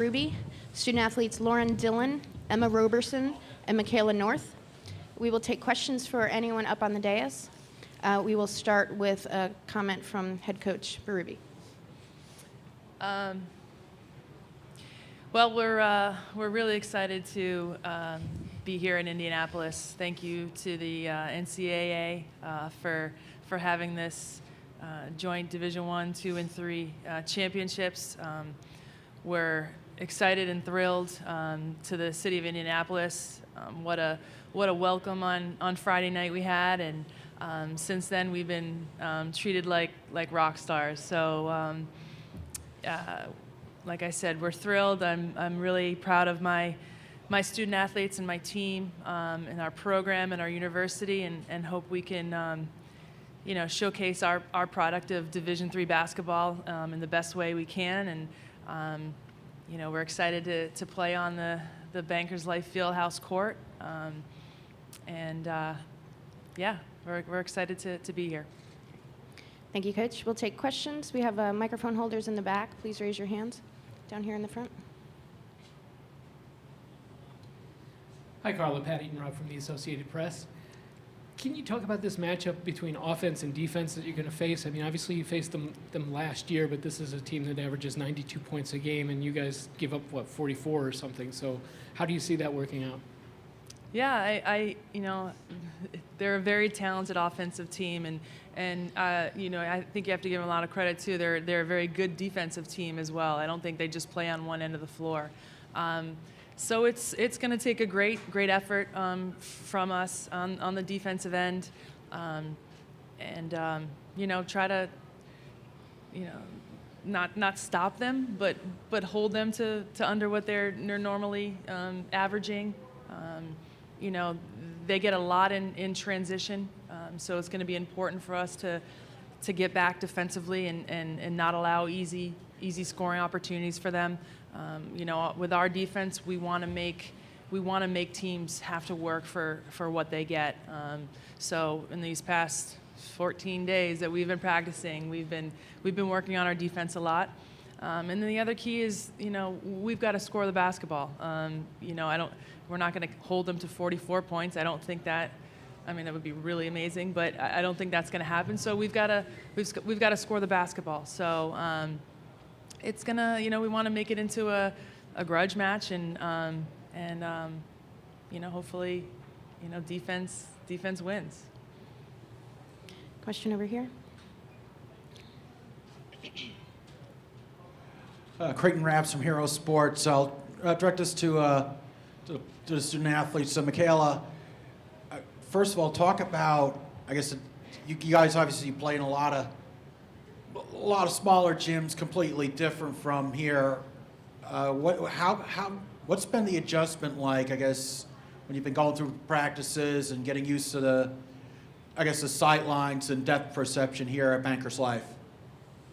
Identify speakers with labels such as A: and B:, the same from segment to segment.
A: Berube, student athletes Lauren Dillon, Emma Roberson, and Michela North. We will take questions for anyone up on the dais. We will start with a comment from head coach Berube.
B: Well, we're really excited to be here in Indianapolis. Thank you to the NCAA for having this joint Division I, II, and III championships. We're excited and thrilled to the city of Indianapolis. What a welcome on Friday night we had, and since then we've been treated like rock stars. So. Like I said, we're thrilled. I'm really proud of my student athletes and my team and our program and our university, and hope we can showcase our product of Division III basketball in the best way we can. And we're excited to play on the Bankers Life Fieldhouse court. We're excited to be here.
A: Thank you, Coach. We'll take questions. We have microphone holders in the back. Please raise your hands. Down here in the front.
C: Hi, Carla. Pat Eaton-Rob from the Associated Press. Can you talk about this matchup between offense and defense that you're going to face? I mean, obviously you faced them last year, but this is a team that averages 92 points a game, and you guys give up, 44 or something. So how do you see that working out?
B: Yeah, they're a very talented offensive team, and I think you have to give them a lot of credit too. They're a very good defensive team as well. I don't think they just play on one end of the floor. So it's going to take a great effort from us on the defensive end, try to not stop them, but hold them to under what they're normally averaging. They get a lot in transition, so it's going to be important for us to get back defensively and not allow easy scoring opportunities for them. With our defense, we want to make teams have to work for what they get. So in these past 14 days that we've been practicing, we've been working on our defense a lot. And then the other key is, we've got to score the basketball. We're not going to hold them to 44 points. I don't think that. I mean, that would be really amazing, but I don't think that's going to happen. So we've got to score the basketball. So it's gonna, we want to make it into a grudge match, and hopefully, defense wins.
A: Question over here.
D: Creighton Raps from Hero Sports. I'll direct us to the student athletes. So Michela, first of all, talk about, I guess, you guys obviously play in a lot of smaller gyms, completely different from here. What's been the adjustment like, I guess, when you've been going through practices and getting used to the sight lines and depth perception here at Bankers Life?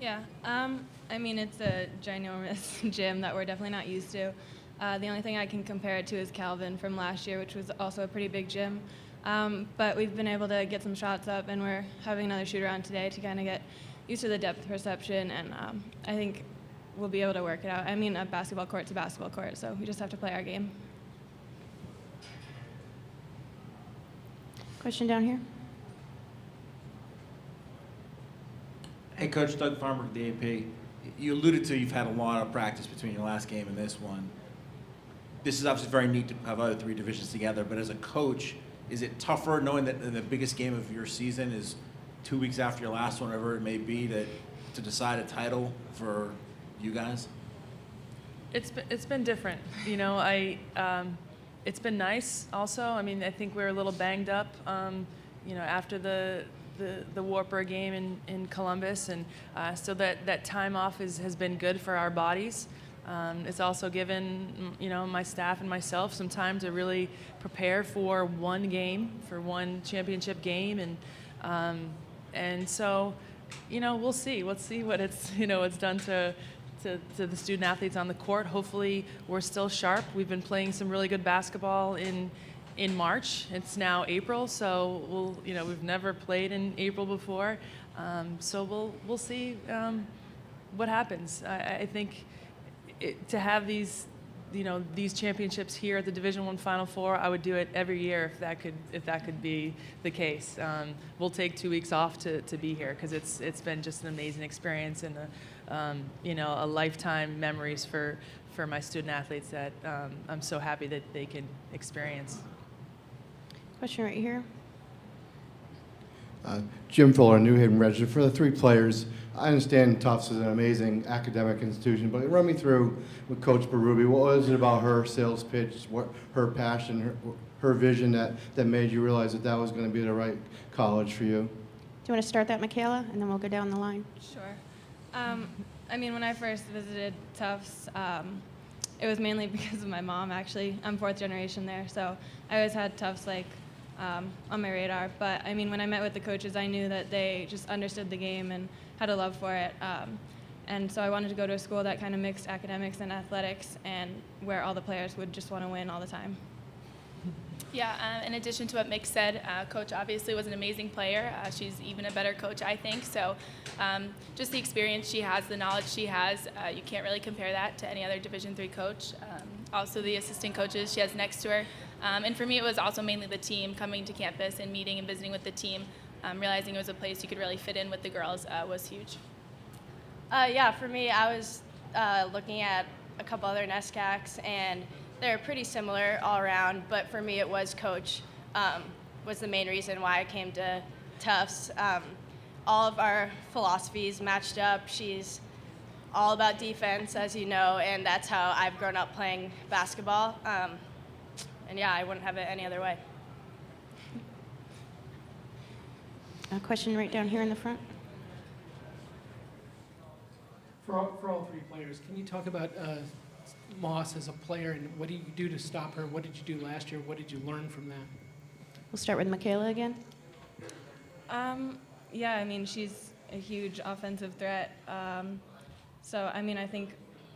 E: Yeah, it's a ginormous gym that we're definitely not used to. The only thing I can compare it to is Calvin from last year, which was also a pretty big gym. But we've been able to get some shots up, and we're having another shoot around today to kind of get used to the depth perception, and I think we'll be able to work it out. I mean, a basketball court's a basketball court, so we just have to play our game.
A: Question down here.
F: Hey, Coach, Doug Farmer with the AP. You alluded to you've had a lot of practice between your last game and this one. This is obviously very neat to have other three divisions together, but as a coach, is it tougher knowing that the biggest game of your season is 2 weeks after your last one, whatever it may be, to decide a title for you guys?
B: It's been different. It's been nice also. I mean, I think we were a little banged up, after the Warper game in Columbus, and so that time off has been good for our bodies. It's also given my staff and myself some time to really prepare for one championship game, and so we'll see what it's done to the student athletes on the court. Hopefully we're still sharp. We've been playing some really good basketball in March. It's now April, so we've never played in April before, so we'll see what happens. I think to have these, these championships here at the Division I Final Four, I would do it every year if that could be the case. We'll take 2 weeks off to be here because it's been just an amazing experience and a lifetime memories for my student athletes that I'm so happy that they can experience.
A: Question right here.
G: Jim Fuller, New Haven registered. For the 3 players, I understand Tufts is an amazing academic institution, but run me through with Coach Berube. What was it about her sales pitch, what her passion, her vision that made you realize that was going to be the right college for you?
A: Do you want to start that, Michela, and then we'll go down the line?
E: Sure. I mean, when I first visited Tufts, it was mainly because of my mom, actually. I'm 4th generation there, so I always had Tufts, on my radar. But, I mean, when I met with the coaches, I knew that they just understood the game and had a love for it. And so I wanted to go to a school that kind of mixed academics and athletics and where all the players would just want to win all the time.
H: Yeah, in addition to what Mick said, Coach obviously was an amazing player. She's even a better coach, I think. So just the experience she has, the knowledge she has, you can't really compare that to any other Division III coach. Also the assistant coaches she has next to her. And for me, it was also mainly the team coming to campus and meeting and visiting with the team. Realizing it was a place you could really fit in with the girls was huge.
I: Yeah, for me, I was looking at a couple other NESCACs, and they're pretty similar all around, but for me it was Coach was the main reason why I came to Tufts. All of our philosophies matched up. She's all about defense, as you know, and that's how I've grown up playing basketball. And yeah, I wouldn't have it any other way.
A: A question right down here in the front.
C: For all 3 players, can you talk about Moss as a player and what do you do to stop her? What did you do last year? What did you learn from that?
A: We'll start with Michela again.
E: Yeah, I mean, she's a huge offensive threat. So, I mean, I think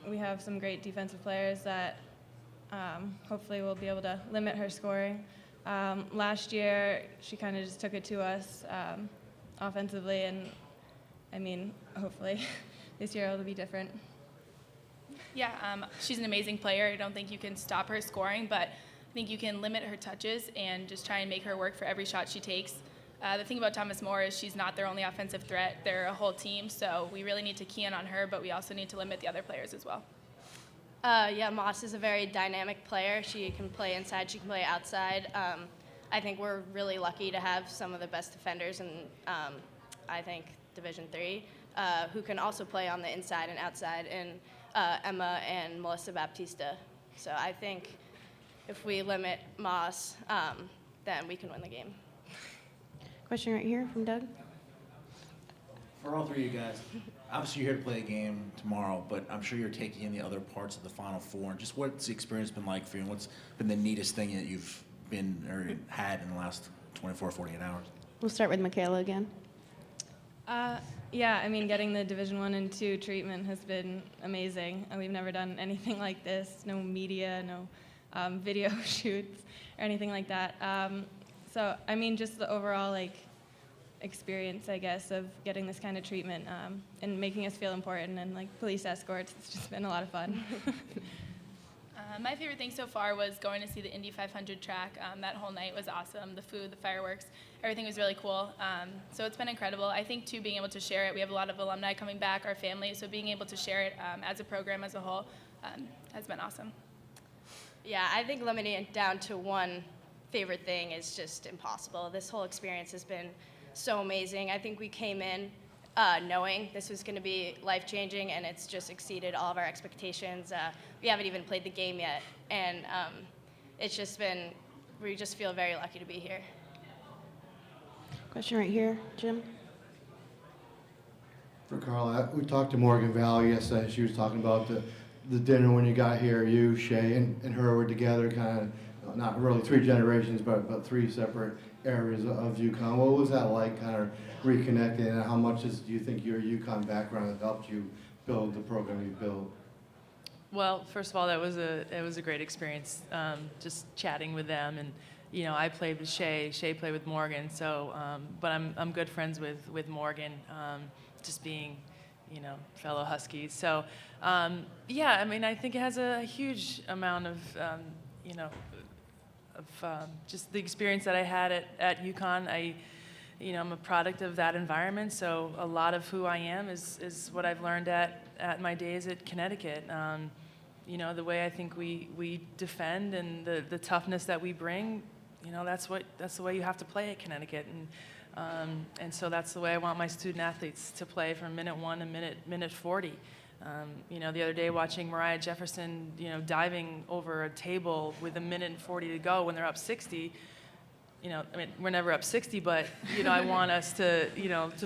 E: we have some great defensive players that hopefully will be able to limit her scoring. Last year, she kind of just took it to us offensively, and I mean, hopefully this year it'll be different.
H: Yeah, she's an amazing player. I don't think you can stop her scoring, but I think you can limit her touches and just try and make her work for every shot she takes. The thing about Thomas More is she's not their only offensive threat. They're a whole team, so we really need to key in on her, but we also need to limit the other players as well.
I: Yeah, Moss is a very dynamic player. She can play inside, she can play outside. I think we're really lucky to have some of the best defenders in, I think, Division III, who can also play on the inside and outside, and Emma and Melissa Baptista. So I think if we limit Moss, then we can win the game.
A: Question right here from Doug.
F: For all 3 of you guys, obviously you're here to play a game tomorrow, but I'm sure you're taking in the other parts of the Final Four. And just what's the experience been like for you, and what's been the neatest thing that you've been or had in the last 24, 48 hours?
A: We'll start with Michela again.
E: Yeah, I mean, getting the Division I and II treatment has been amazing. And we've never done anything like this. No media, no video shoots or anything like that. So, I mean, just the overall, experience, I guess, of getting this kind of treatment and making us feel important and, police escorts. It's just been a lot of fun.
H: My favorite thing so far was going to see the Indy 500 track. That whole night was awesome. The food, the fireworks, everything was really cool. So it's been incredible. I think, too, being able to share it. We have a lot of alumni coming back, our family, so being able to share it as a program as a whole has been awesome.
I: Yeah, I think limiting it down to one favorite thing is just impossible. This whole experience has been so amazing. I think we came in knowing this was going to be life-changing, and it's just exceeded all of our expectations. We haven't even played the game yet, and it's just been, we just feel very lucky to be here.
A: Question right here, Jim.
G: For Carla, we talked to Morgan Valley yesterday. She was talking about the dinner when you got here. You, Shay, and her were together, kind of not really 3 generations, but 3 separate areas of UConn. What was that like, kind of reconnecting, and how much do you think your UConn background has helped you build the program you built?
B: Well, first of all, it was a great experience, just chatting with them, and I played with Shay. Shay played with Morgan. So, but I'm good friends with Morgan. Just being fellow Huskies. So, yeah, I mean, I think it has a huge amount of, just the experience that I had at UConn. I'm a product of that environment, so a lot of who I am is what I've learned at my days at Connecticut. The way I think we defend and the toughness that we bring, that's the way you have to play at Connecticut, and so that's the way I want my student athletes to play from minute 1 to minute 40. The other day watching Mariah Jefferson, diving over a table with a minute and 40 to go when they're up 60. I mean, we're never up 60, but I want us to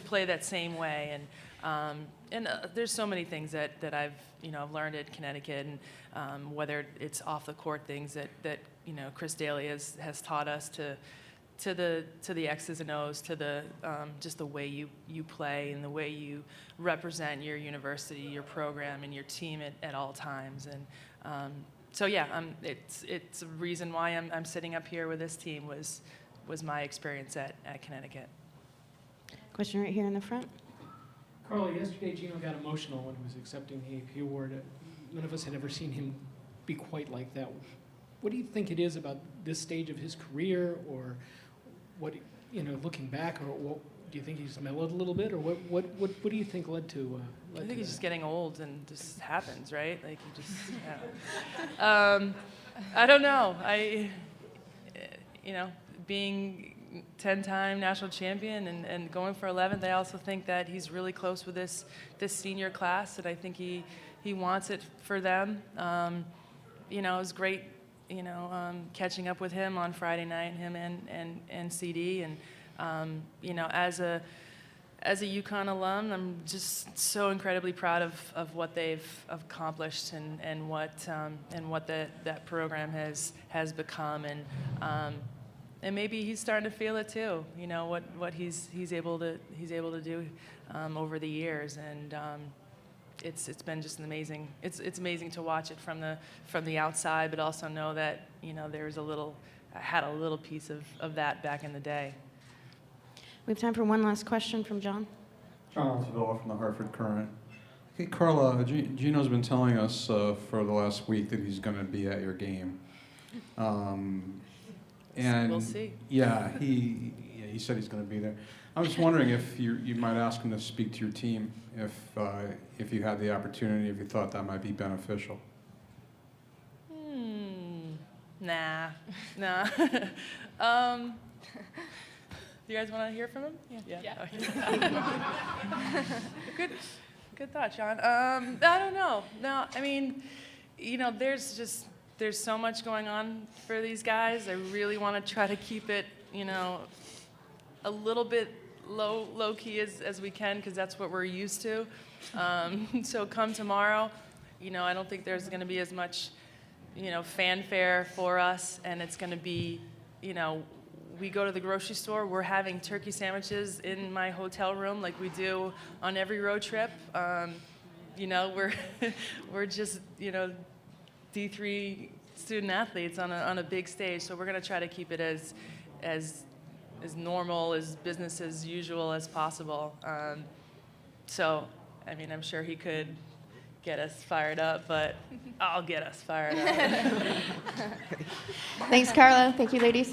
B: play that same way. And there's so many things that I've learned at Connecticut, and whether it's off the court things that Chris Daly has taught us to the X's and O's, to the just the way you play and the way you represent your university, your program, and your team at all times. And so yeah, it's a reason why I'm sitting up here with this team was my experience at Connecticut.
A: Question right here in the front.
C: Carla, yesterday Gino got emotional when he was accepting the AP award. None of us had ever seen him be quite like that. What do you think it is about this stage of his career, or what, looking back, or what, do you think he's mellowed a little bit, or what do you think led to
B: I think he's
C: that?
B: just getting old, and just happens, right? Like you just, yeah. I don't know. Being 10-time national champion and going for 11th, I also think that he's really close with this senior class, and I think he wants it for them. It was great, catching up with him on Friday night, him and CD, and as a UConn alum, I'm just so incredibly proud of what they've accomplished and what that program has become, and maybe he's starting to feel it too. What he's able to do over the years, and it's been just amazing. It's amazing to watch it from the outside, but also know that I had a little piece of that back in the day.
A: We have time for one last question from John.
J: John Sevilla from the Hartford Courant. Hey, Carla, Gino's been telling us for the last week that he's going to be at your game. And
B: we'll see.
J: Yeah, he said he's going to be there. I was wondering if you might ask him to speak to your team if you had the opportunity, if you thought that might be beneficial.
B: Nah. You guys want to hear from him? Yeah. Okay. Good thought, Sean. I don't know. No, I mean, there's so much going on for these guys. I really want to try to keep it, a little bit low key as we can, because that's what we're used to. So come tomorrow, I don't think there's going to be as much, fanfare for us, and it's going to be, we go to the grocery store, we're having turkey sandwiches in my hotel room like we do on every road trip. We're just, D3 student athletes on a big stage, so we're going to try to keep it as normal, as business as usual as possible. So, I mean, I'm sure he could get us fired up, but I'll get us fired up.
A: Thanks, Carla. Thank you, ladies.